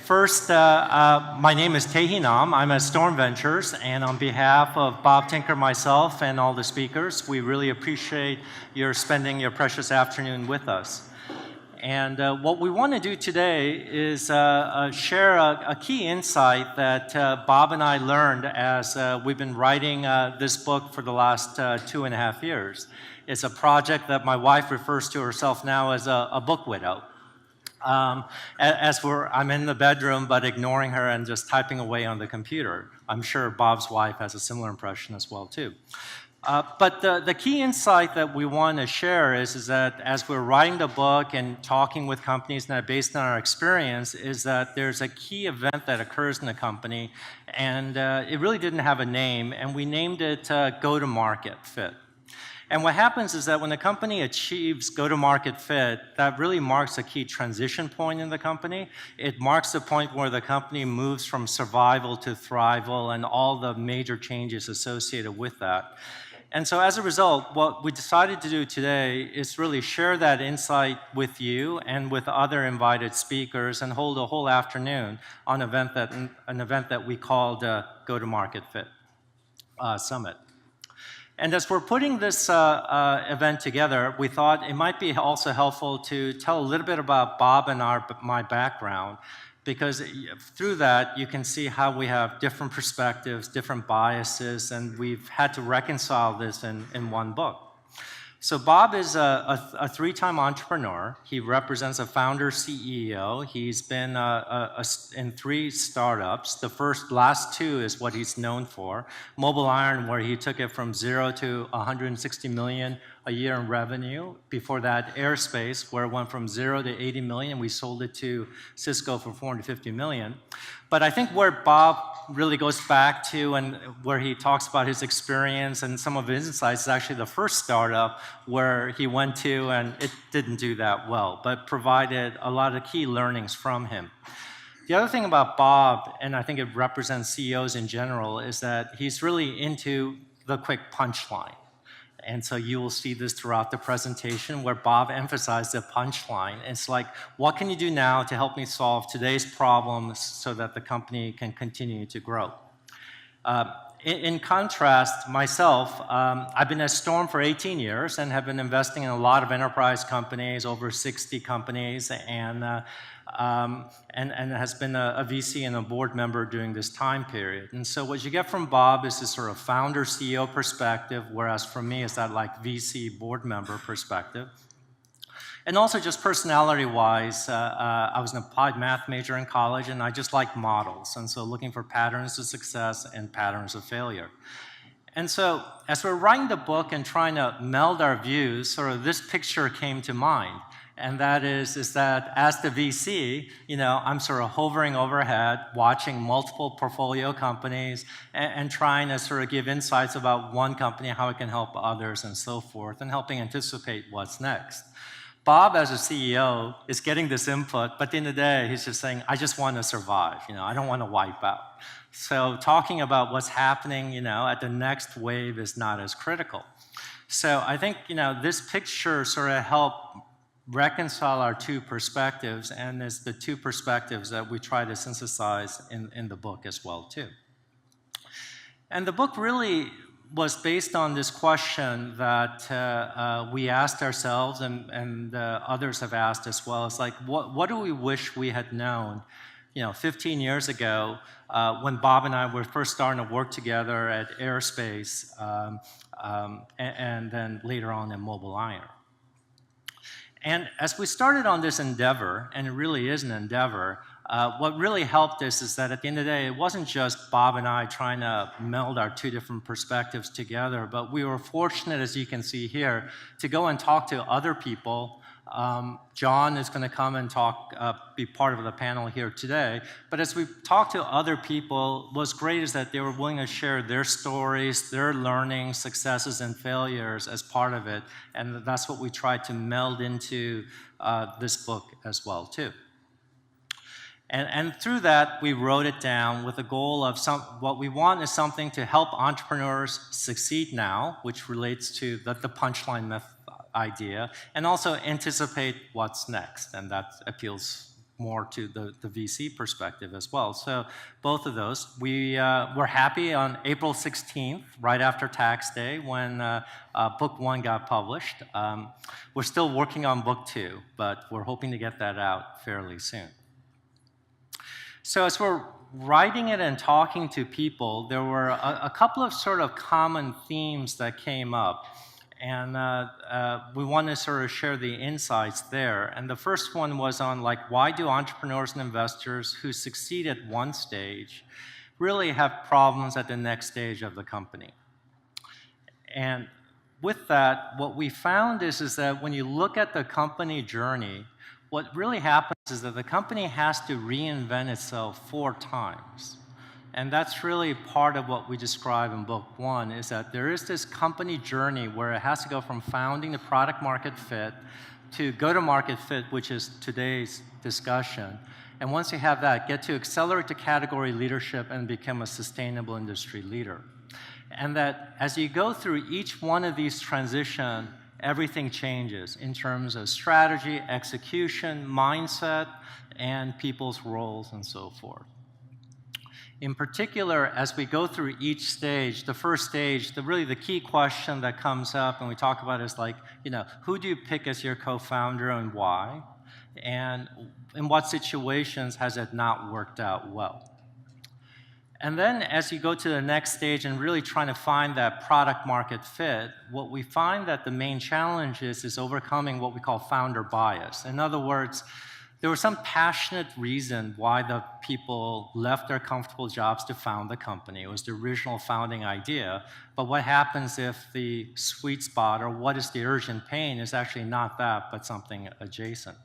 First, my name is Tae Nam. I'm at Storm Ventures, and on behalf of Bob Tinker, myself, and all the speakers, we really appreciate your spending your precious afternoon with us. And what we want to do today is share a key insight that Bob and I learned as we've been writing this book for the last 2.5 years. It's a project that my wife refers to herself now as a book widow. I'm in the bedroom, but ignoring her and just typing away on the computer. I'm sure Bob's wife has a similar impression as well, too. But the key insight that we want to share is that as we're writing the book and talking with companies that are based on our experience, is that there's a key event that occurs in the company, and it really didn't have a name, and we named it go-to-market fit. And what happens is that when a company achieves go-to-market fit, that really marks a key transition point in the company. It marks the point where the company moves from survival to thrival and all the major changes associated with that. And so as a result, what we decided to do today is really share that insight with you and with other invited speakers and hold a whole afternoon on an event that we called Go-to-Market Fit Summit. And as we're putting this event together, we thought it might be also helpful to tell a little bit about Bob and my background, because through that you can see how we have different perspectives, different biases, and we've had to reconcile this in one book. So Bob is a three-time entrepreneur. He represents a founder CEO. He's been in 3 startups. The last 2 is what he's known for. OBrien, where he took it from 0 to 160 million a year in revenue. Before that, Aerospace, where it went from 0 to 80 million. We sold it to Cisco for 450 million. But I think where Bob really goes back to and where he talks about his experience and some of his insights is actually the first startup where he went to and it didn't do that well, but provided a lot of key learnings from him. The other thing about Bob, and I think it represents CEOs in general, is that he's really into the quick punchline. And so you will see this throughout the presentation where Bob emphasized the punchline. It's like, what can you do now to help me solve today's problems so that the company can continue to grow? In contrast, myself, I've been at Storm for 18 years and have been investing in a lot of enterprise companies, over 60 companies, and has been a VC and a board member during this time period. And so what you get from Bob is this sort of founder CEO perspective, whereas for me it's that like VC board member perspective. And also just personality-wise, I was an applied math major in college and I just like models. And so looking for patterns of success and patterns of failure. And so as we're writing the book and trying to meld our views, sort of this picture came to mind. And that is that as the VC, I'm sort of hovering overhead, watching multiple portfolio companies and trying to sort of give insights about one company, how it can help others and so forth, and helping anticipate what's next. Bob, as a CEO, is getting this input, but at the end of the day, he's just saying, I just want to survive, I don't want to wipe out. So talking about what's happening, at the next wave is not as critical. So I think, this picture sort of helped reconcile our 2 perspectives, and it's the 2 perspectives that we try to synthesize in the book as well, too. And the book really was based on this question that we asked ourselves and others have asked as well. It's like, what do we wish we had known 15 years ago when Bob and I were first starting to work together at Aerospace and then later on in OBrien. And as we started on this endeavor, and it really is an endeavor, what really helped us is that at the end of the day, it wasn't just Bob and I trying to meld our 2 different perspectives together, but we were fortunate, as you can see here, to go and talk to other people. John is going to come and be part of the panel here today. But as we talked to other people, what's great is that they were willing to share their stories, their learnings, successes, and failures as part of it. And that's what we tried to meld into this book as well, too. And through that, we wrote it down with the goal of what we want is something to help entrepreneurs succeed now, which relates to the punchline idea, and also anticipate what's next, and that appeals more to the VC perspective as well. So both of those. We're happy on April 16th, right after tax day, when book 1 got published. We're still working on book 2, but we're hoping to get that out fairly soon. So as we're writing it and talking to people, there were a couple of sort of common themes that came up. And we want to sort of share the insights there. And the first one was on, like, why do entrepreneurs and investors who succeed at one stage really have problems at the next stage of the company? And with that, what we found is that when you look at the company journey, what really happens is that the company has to reinvent itself 4 times. And that's really part of what we describe in book 1, is that there is this company journey where it has to go from founding to product market fit to go-to-market fit, which is today's discussion. And once you have that, get to accelerate to category leadership and become a sustainable industry leader. And that as you go through each one of these transitions, everything changes in terms of strategy, execution, mindset, and people's roles and so forth. In particular, as we go through each stage, the first stage, really the key question that comes up and we talk about is, like, who do you pick as your co-founder and why? And in what situations has it not worked out well? And then as you go to the next stage and really trying to find that product market fit, what we find that the main challenge is overcoming what we call founder bias. In other words, there was some passionate reason why the people left their comfortable jobs to found the company. It was the original founding idea. But what happens if the sweet spot, or what is the urgent pain, is actually not that, but something adjacent?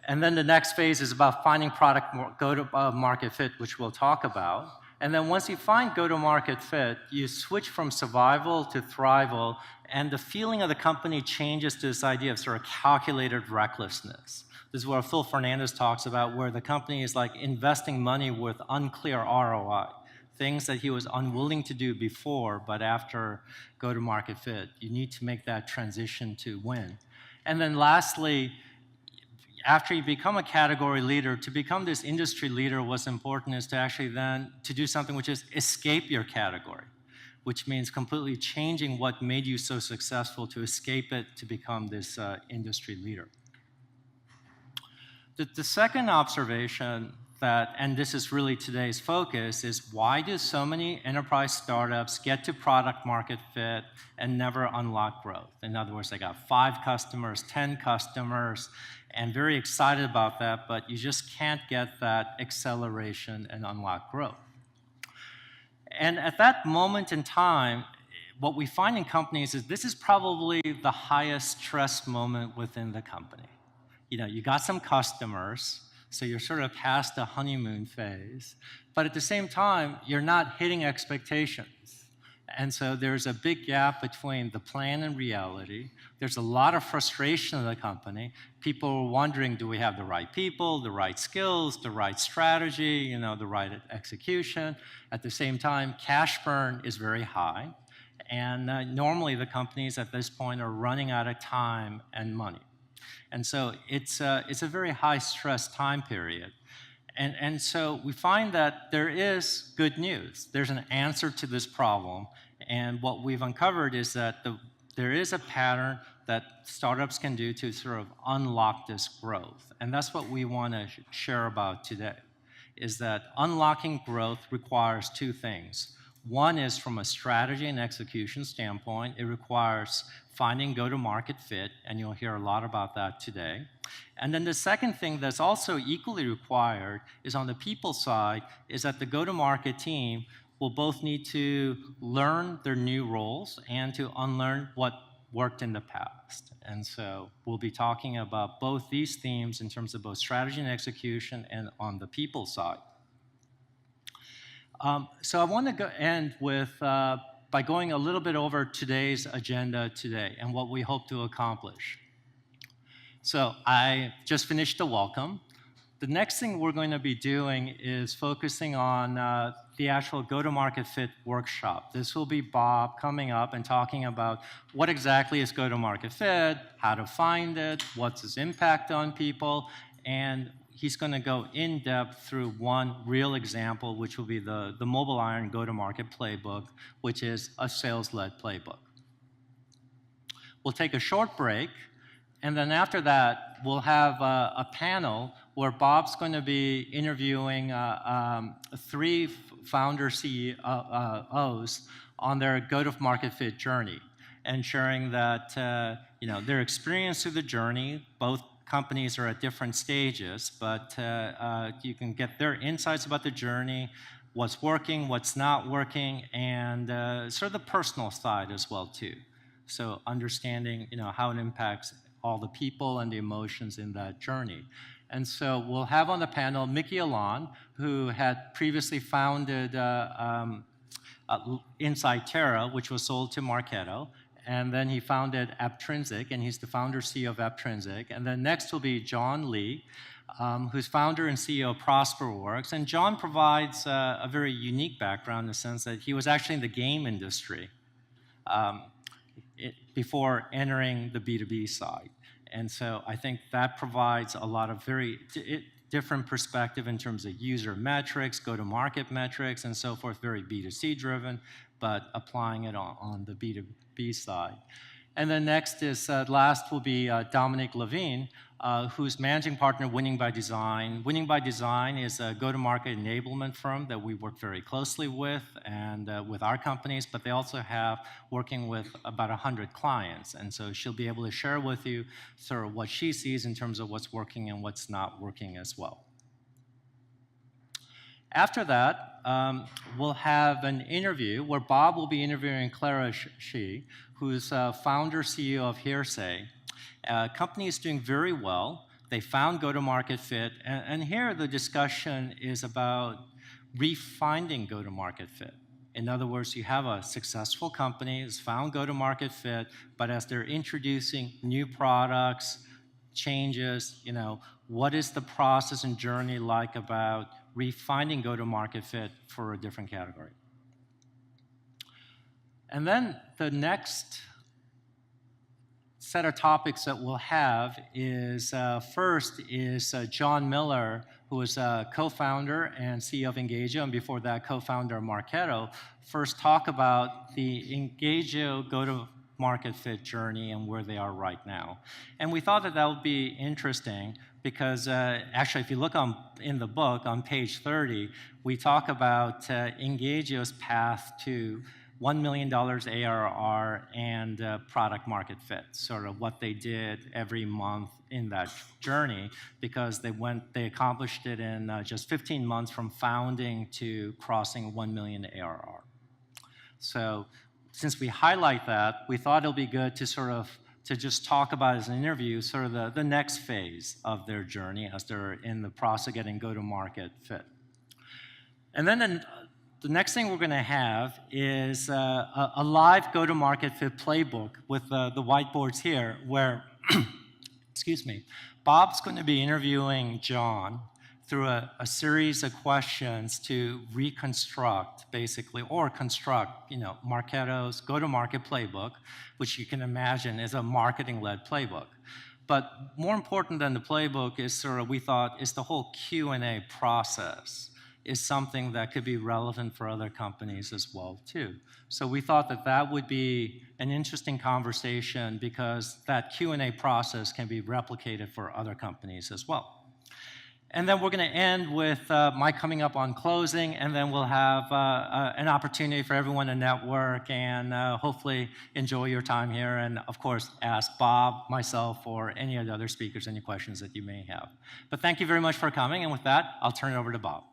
And then the next phase is about finding product go-to-market fit, which we'll talk about. And then once you find go-to-market fit, you switch from survival to thrival, and the feeling of the company changes to this idea of sort of calculated recklessness. This is what Phil Fernandez talks about, where the company is like investing money with unclear ROI, things that he was unwilling to do before, but after go-to-market fit, you need to make that transition to win. And then lastly, after you become a category leader, to become this industry leader, what's important is to actually then to do something which is escape your category, which means completely changing what made you so successful to escape it to become this industry leader. The second observation that, and this is really today's focus, is why do so many enterprise startups get to product market fit and never unlock growth? In other words, they got 5 customers, 10 customers, and very excited about that, but you just can't get that acceleration and unlock growth. And at that moment in time, what we find in companies is this is probably the highest stress moment within the company. You got some customers, so you're sort of past the honeymoon phase, but at the same time, you're not hitting expectations. And so there's a big gap between the plan and reality. There's a lot of frustration in the company. People are wondering, do we have the right people, the right skills, the right strategy, the right execution? At the same time, cash burn is very high. And normally the companies at this point are running out of time and money. And so it's a very high stress time period. And so we find that there is good news. There's an answer to this problem. And what we've uncovered is that there is a pattern that startups can do to sort of unlock this growth. And that's what we want to share about today, is that unlocking growth requires 2 things. One is from a strategy and execution standpoint. It requires finding go-to-market fit, and you'll hear a lot about that today. And then the second thing that's also equally required is on the people side, is that the go-to-market team will both need to learn their new roles and to unlearn what worked in the past. And so we'll be talking about both these themes in terms of both strategy and execution and on the people side. So I want to end with by going a little bit over today's agenda today and what we hope to accomplish. So I just finished the welcome. The next thing we're going to be doing is focusing on the actual go-to-market fit workshop. This will be Bob coming up and talking about what exactly is go-to-market fit, how to find it, what's its impact on people, and he's going to go in depth through one real example, which will be the OBrien go-to-market playbook, which is a sales-led playbook. We'll take a short break, and then after that, we'll have a panel where Bob's going to be interviewing 3 founder CEOs on their go-to-market fit journey, and sharing that their experience through the journey. Both companies are at different stages, but you can get their insights about the journey, what's working, what's not working, and sort of the personal side as well too. So understanding how it impacts all the people and the emotions in that journey. And so we'll have on the panel Mickey Alon, who had previously founded Inside Terra, which was sold to Marketo. And then he founded Apptrinsic, and he's the founder CEO of Apptrinsic. And then next will be John Lee, who's founder and CEO of ProsperWorks. And John provides a very unique background in the sense that he was actually in the game industry before entering the B2B side. And so I think that provides a lot of very different perspective in terms of user metrics, go-to-market metrics, and so forth, very B2C driven, but applying it on the B2B side. And then next is, last will be Dominic Levine, who's managing partner Winning by Design. Winning by Design is a go-to-market enablement firm that we work very closely with and with our companies, but they also have working with about 100 clients. And so she'll be able to share with you sort of what she sees in terms of what's working and what's not working as well. After that, we'll have an interview where Bob will be interviewing Clara Shi, who's founder, CEO of Hearsay. Company is doing very well. They found go-to-market fit, and here the discussion is about refinding go-to-market fit. In other words, you have a successful company that's found go-to-market fit, but as they're introducing new products, changes, what is the process and journey like about refinding go-to-market fit for a different category? And then the next set of topics that we'll have is, first is John Miller, who is a co-founder and CEO of Engagio, and before that, co-founder of Marketo, first talk about the Engagio go-to-market fit journey and where they are right now. And we thought that would be interesting because actually, if you look in the book on page 30, we talk about Engagio's path to $1 million ARR and product market fit, sort of what they did every month in that journey, because they accomplished it in just 15 months from founding to crossing 1 million ARR. So since we highlight that, we thought it'll be good to just talk about as an interview sort of the next phase of their journey as they're in the process of getting go-to-market fit. And then the next thing we're going to have is a live go-to-market fit playbook with the whiteboards here where, excuse me, Bob's going to be interviewing John through a series of questions to reconstruct, basically, or construct, Marketo's go-to-market playbook, which you can imagine is a marketing-led playbook. But more important than the playbook is we thought, is the whole Q&A process is something that could be relevant for other companies as well, too. So we thought that would be an interesting conversation because that Q&A process can be replicated for other companies as well. And then we're going to end with my coming up on closing, and then we'll have an opportunity for everyone to network and hopefully enjoy your time here, and of course ask Bob, myself, or any of the other speakers any questions that you may have. But thank you very much for coming, and with that, I'll turn it over to Bob.